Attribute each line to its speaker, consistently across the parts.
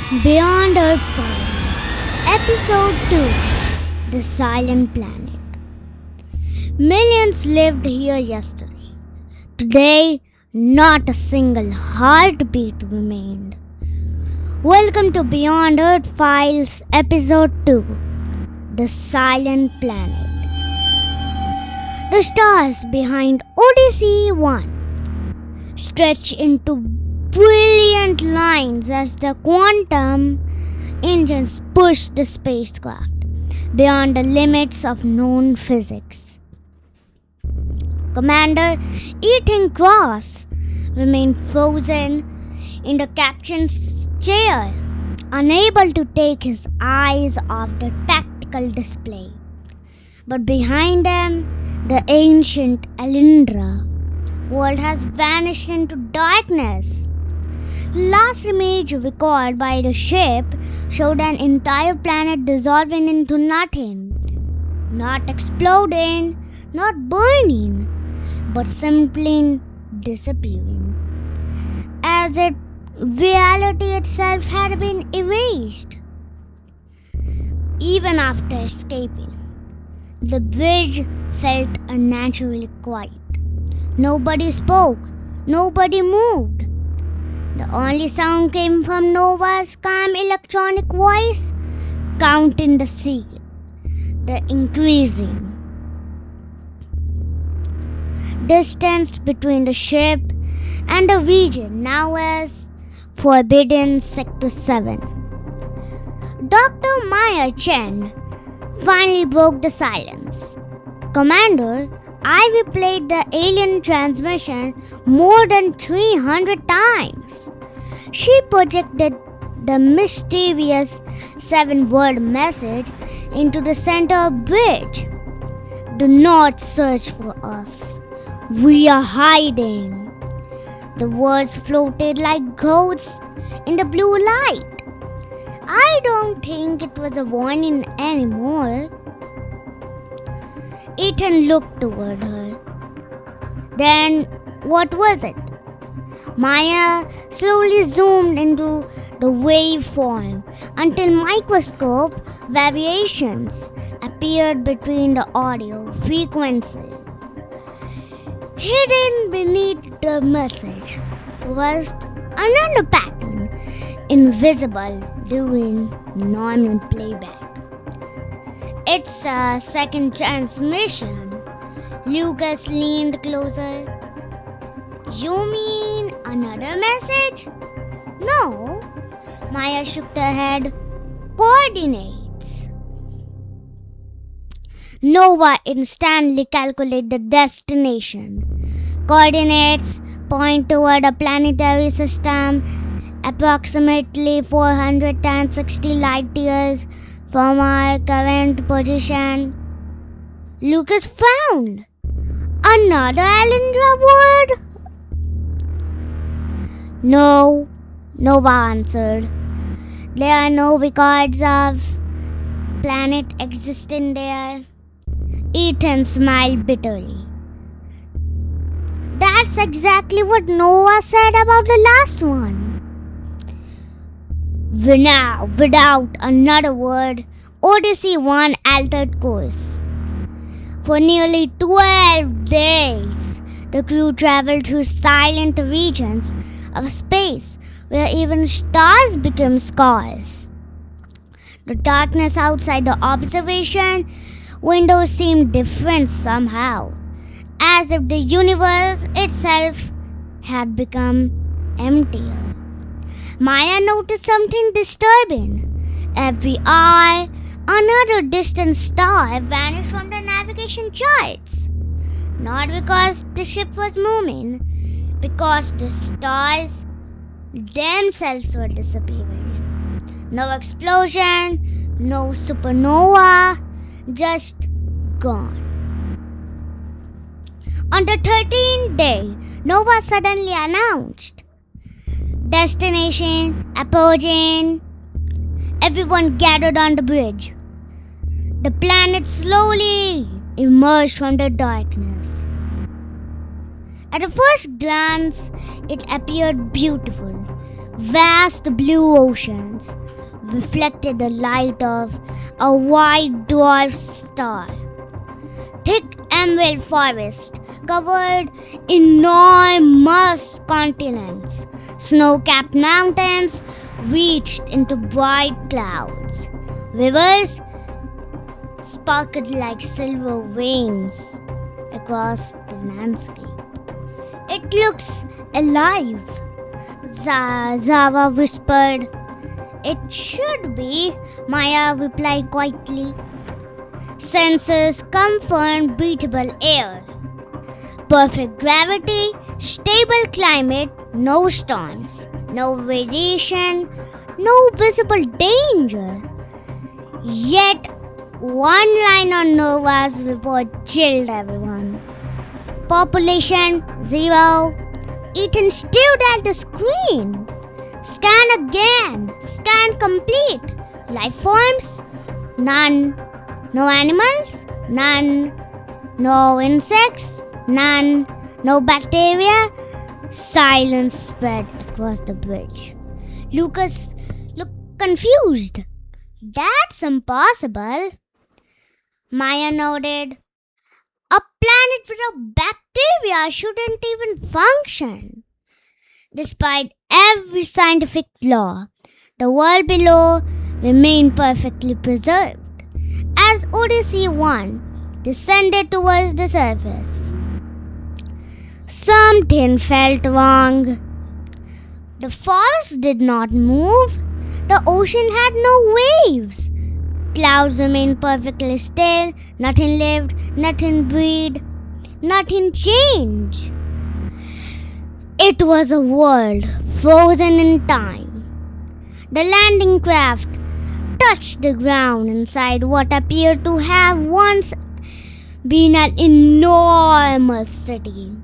Speaker 1: Beyond Earth Files, Episode 2, The Silent Planet. Millions lived here yesterday. Today, not a single heartbeat remained. Welcome to Beyond Earth Files, Episode 2, The Silent Planet. The stars behind Odyssey 1 stretch into brilliant lines as the quantum engines push the spacecraft beyond the limits of known physics. Commander Ethan Cross remained frozen in the captain's chair, unable to take his eyes off the tactical display. But behind them, the ancient Alindra world has vanished into darkness. Last image recorded by the ship showed an entire planet dissolving into nothing. Not exploding, not burning, but simply disappearing. As if reality itself had been erased. Even after escaping, the bridge felt unnaturally quiet. Nobody spoke, nobody moved. The only sound came from Nova's calm electronic voice, counting the seed, the increasing distance between the ship and the region now as Forbidden Sector 7. Dr. Maya Chen finally broke the silence. Commander, I replayed the alien transmission more than 300 times. She projected the mysterious 7-word message into the center of bridge. Do not search for us. We are hiding. The words floated like ghosts in the blue light. I don't think it was a warning anymore. Ethan looked toward her. Then, what was it? Maya slowly zoomed into the waveform until microscope variations appeared between the audio frequencies. Hidden beneath the message was another pattern, invisible during normal playback. It's a second transmission. Lucas leaned closer. You mean another message? No. Maya shook her head. Coordinates. Nova instantly calculated the destination. Coordinates point toward a planetary system approximately 460 light years from our current position. Lucas frowned. Another Alindra word? No, Nova answered. There are no records of planet existing there. Ethan smiled bitterly. That's exactly what Nova said about the last one. Now, without another word, Odyssey 1 altered course. For nearly 12 days, the crew traveled through silent regions of space where even stars became scarce. The darkness outside the observation window seemed different somehow, as if the universe itself had become emptier. Maya noticed something disturbing. Every hour, another distant star vanished from the navigation charts. Not because the ship was moving, because the stars themselves were disappearing. No explosion, no supernova, just gone. On the 13th day, Nova suddenly announced, destination approaching. Everyone gathered on the bridge. The planet slowly emerged from the darkness. At a first glance, it appeared beautiful, Vast blue oceans reflected the light of a white dwarf star. Thick emerald forest covered enormous continents. Snow-capped mountains reached into bright clouds. Rivers sparkled like silver veins across the landscape. It looks alive, Zava whispered. It should be, Maya replied quietly. Sensors confirmed breathable air. Perfect gravity, stable climate, no storms, no radiation, no visible danger. Yet, one line on Nova's report chilled everyone. Population 0. Ethan stared at the screen. Scan again. Scan complete. Life forms? None. No animals? None. No insects? None. No bacteria? Silence spread across the bridge. Lucas looked confused. That's impossible. Maya nodded. A planet without bacteria shouldn't even function. Despite every scientific law, the world below remained perfectly preserved. As Odyssey 1 descended towards the surface, something felt wrong. The forest did not move. The ocean had no waves. Clouds remained perfectly still. Nothing lived, nothing breathed, nothing changed. It was a world frozen in time. The landing craft touched the ground inside what appeared to have once been an enormous city.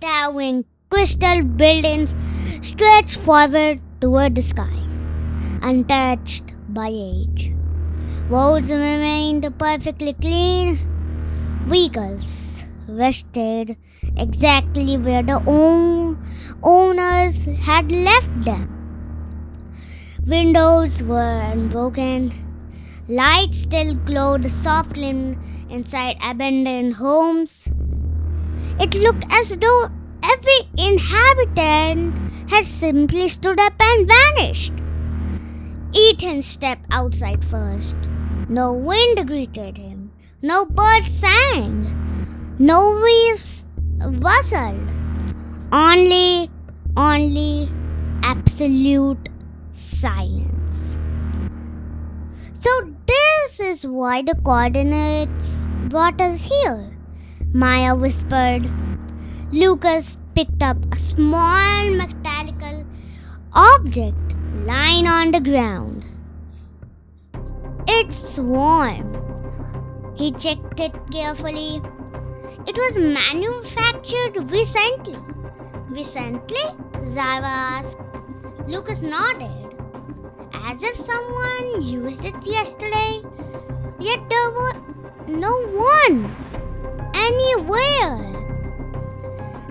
Speaker 1: Towering crystal buildings stretched forward toward the sky, untouched by age. Roads remained perfectly clean. Vehicles rested exactly where the owners had left them. Windows were unbroken. Lights still glowed softly inside abandoned homes. It looked as though every inhabitant had simply stood up and vanished. Ethan stepped outside first. No wind greeted him. No birds sang. No waves rustled. Only absolute silence. So this is why the coordinates brought us here, Maya whispered. Lucas picked up a small mechanical object lying on the ground. It's warm. He checked it carefully. It was manufactured recently. Recently? Zara asked. Lucas nodded, as if someone used it yesterday. Yet there was no one anywhere.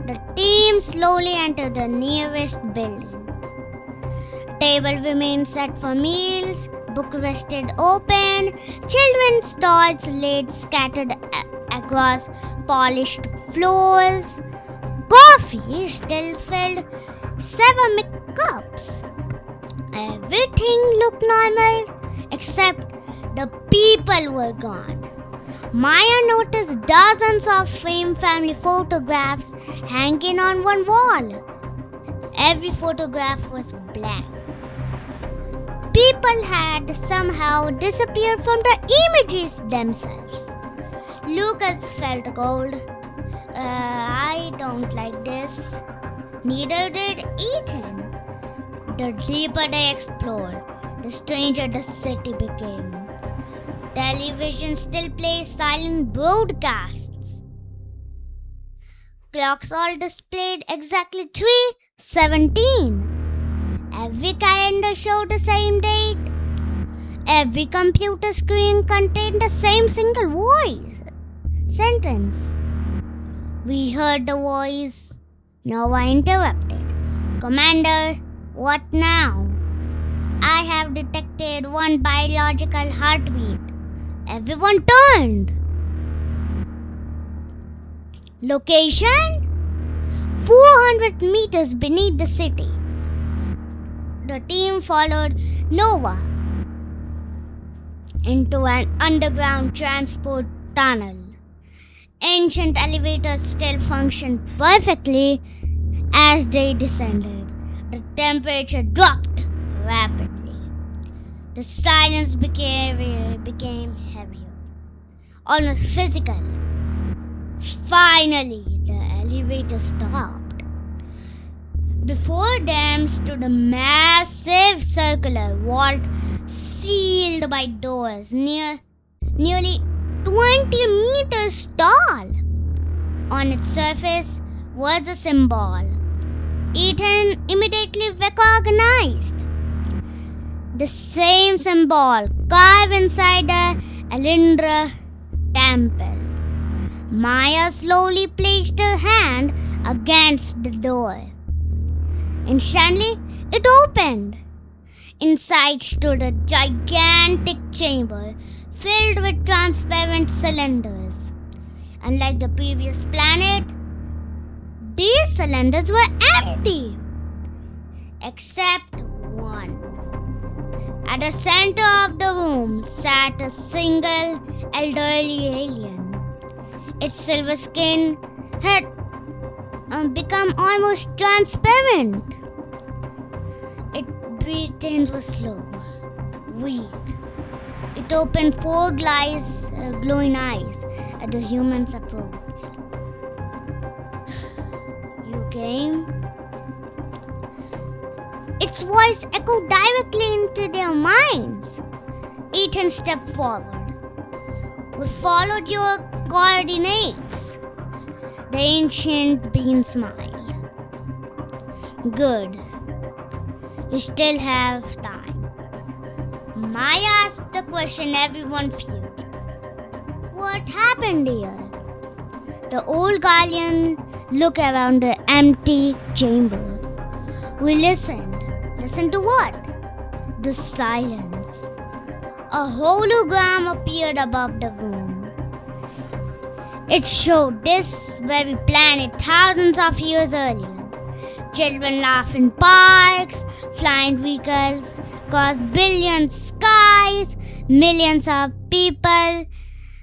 Speaker 1: The team slowly entered the nearest building. Table remained set for meals, book rested open, children's toys laid scattered across polished floors. Coffee still filled ceramic cups. Everything looked normal except the people were gone. Maya noticed dozens of framed family photographs hanging on one wall. Every photograph was blank. People had somehow disappeared from the images themselves. Lucas felt cold. I don't like this. Neither did Ethan. The deeper they explored, the stranger the city became. Television still plays silent broadcasts. Clocks all displayed exactly 3:17. Every calendar showed the same date. Every computer screen contained the same single voice. Sentence. We heard the voice. Nova interrupted. Commander, What now? I have detected one biological heartbeat. Everyone turned. Location? 400 meters beneath the city. The team followed Nova into an underground transport tunnel. Ancient elevators still functioned perfectly as they descended. The temperature dropped rapidly. The silence became heavier, almost physical. Finally, the elevator stopped. Before them stood a massive circular vault sealed by doors nearly 20 meters tall. On its surface was a symbol Ethan immediately recognized. The same symbol carved inside the Elindra temple. Maya slowly placed her hand against the door. Instantly, it opened. Inside stood a gigantic chamber filled with transparent cylinders. Unlike the previous planet, these cylinders were empty, except one. At the center of the room sat a single elderly alien. Its silver skin had become almost transparent. Its breathing was slow, weak. It opened four glowing eyes at the humans' approach. You came? Its voice echoed directly into their minds. Ethan stepped forward. We followed your coordinates. The ancient being smiled. Good. You still have time. Maya asked the question everyone feared. What happened here? The old guardian looked around the empty chamber. We listened. Listened to what? The silence. A hologram appeared above the room. It showed this very planet thousands of years earlier. Children laugh in parks, flying vehicles cross billion skies, millions of people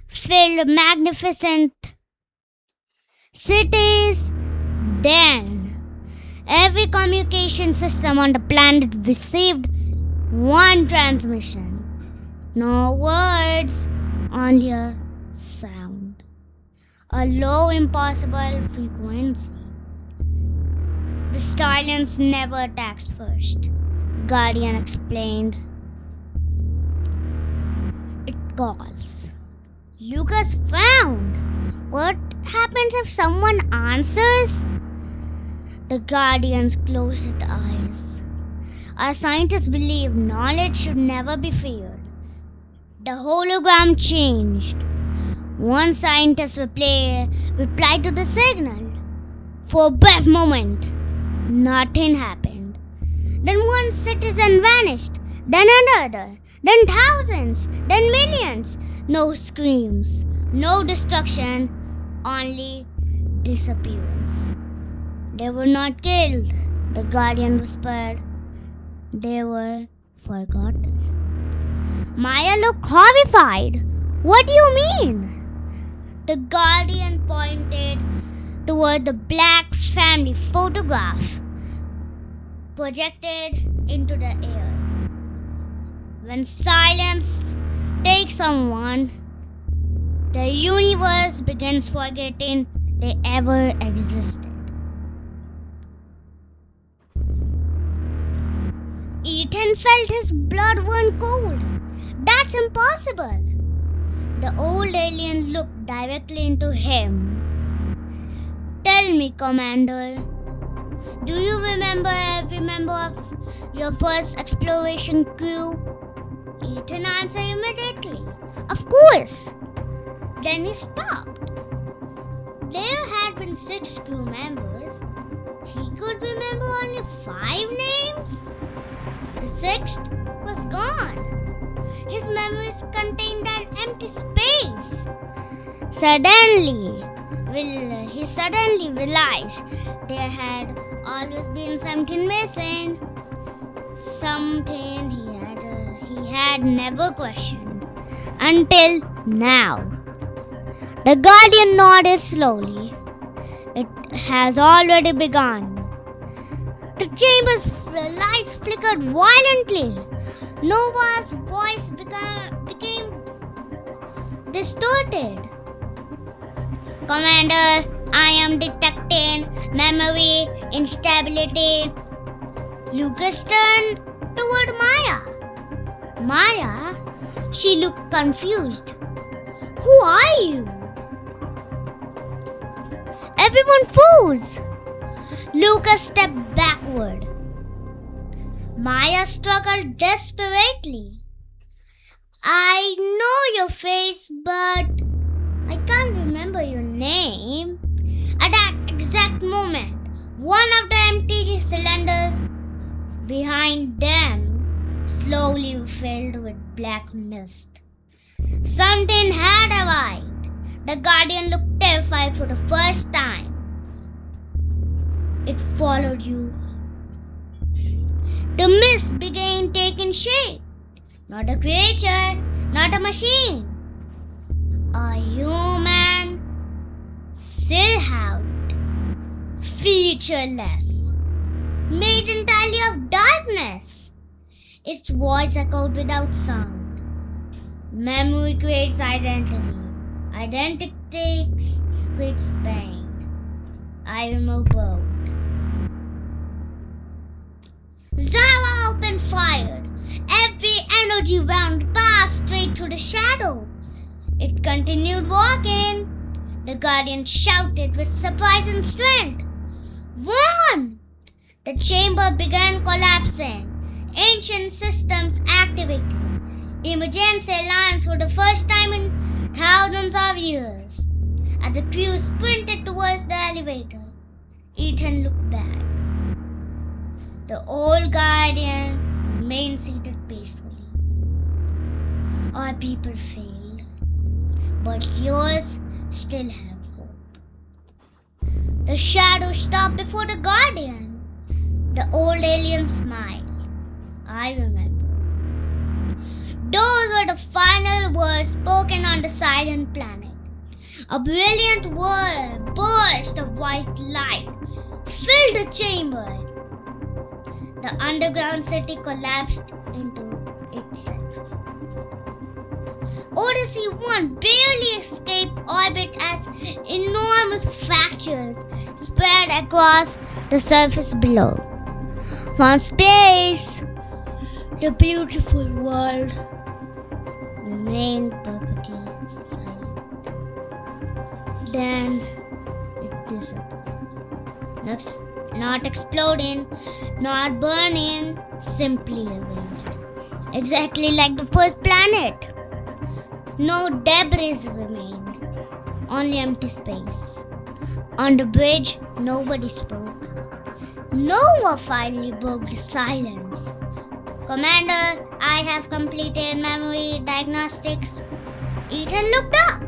Speaker 1: filled magnificent cities. Then, every communication system on the planet received one transmission. No words, only a sound. A low, impossible frequency. The silence never attacks first, Guardian explained. It calls. Lucas frowned. What happens if someone answers? The Guardians closed its eyes. Our scientists believe knowledge should never be feared. The hologram changed. One scientist replied to the signal. For a brief moment, nothing happened. Then one citizen vanished, then another, then thousands, then millions. No screams, no destruction, only disappearance. They were not killed, the Guardian whispered. They were forgotten. Maya looked horrified. What do you mean? The Guardian pointed toward the black family photograph projected into the air. When silence takes someone, the universe begins forgetting they ever existed. Ethan felt his blood run cold. That's impossible. The old alien looked directly into him. Tell me, Commander, do you remember every member of your first exploration crew? Ethan answered immediately. Of course. Then he stopped. There had been 6 crew members. He could remember only 5 names. The sixth was gone. His memories contained an empty space. He suddenly realized there had always been something missing. Something he had never questioned until now. The guardian nodded slowly. It has already begun. The chamber's lights flickered violently. Nova's voice became distorted. Commander, I am detecting memory instability. Lucas turned toward Maya. Maya? She looked confused. Who are you? Everyone froze. Lucas stepped backward. Maya struggled desperately. I know your face, but I can't remember your name. At that exact moment, one of the empty cylinders behind them slowly filled with black mist. Something had arrived. The guardian looked terrified for the first time. It followed you. The mist began taking shape. Not a creature, not a machine. A human silhouette, featureless, made entirely of darkness. Its voice echoed without sound. Memory creates identity. Identity creates pain. I remove both. Zara opened fire. Every energy round passed straight through the shadow. It continued walking. The guardian shouted with surprising strength. Run! The chamber began collapsing. Ancient systems activated. Emergency alarms for the first time in thousands of years. As the crew sprinted towards the elevator, Ethan looked back. The old guardian remained seated peacefully. Our people failed, but yours still have hope. The shadow stopped before the guardian. The old alien smiled. I remember. Those were the final words spoken on the silent planet. A brilliant burst of white light filled the chamber. The underground city collapsed into itself. Odyssey 1 barely escaped orbit as enormous fractures spread across the surface below. From space, the beautiful world remained perfectly silent. Then it disappeared. Not exploding, not burning, simply erased. Exactly like the first planet. No debris remained, only empty space. On the bridge, nobody spoke. Noah finally broke the silence. Commander, I have completed memory diagnostics. Ethan looked up.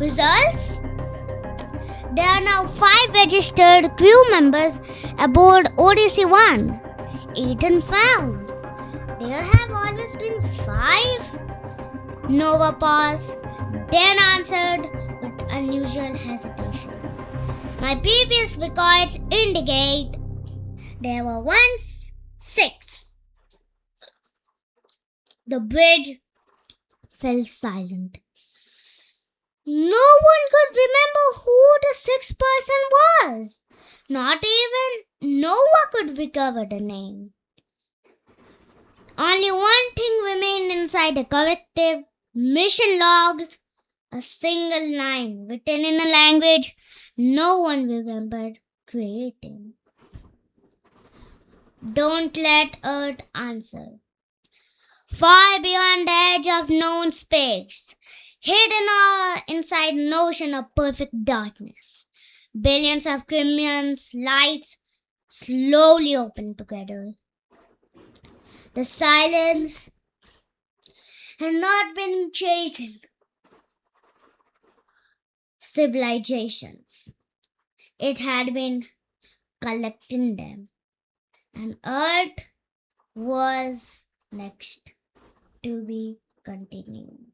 Speaker 1: Results? There are now 5 registered crew members aboard Odyssey 1. Ethan found. There have always been 5? Nova paused, then answered with unusual hesitation. My previous records indicate there were once 6. The bridge fell silent. No one could remember who the 6th person was. Not even Noah could recover the name. Only one thing remained inside the collective mission logs, a single line written in a language no one remembered creating. Don't let Earth answer. Far beyond the edge of known space, hidden inside an ocean of perfect darkness, billions of Crimeans lights slowly opened together. The silence had not been chasing civilizations, it had been collecting them, and Earth was next to be continued.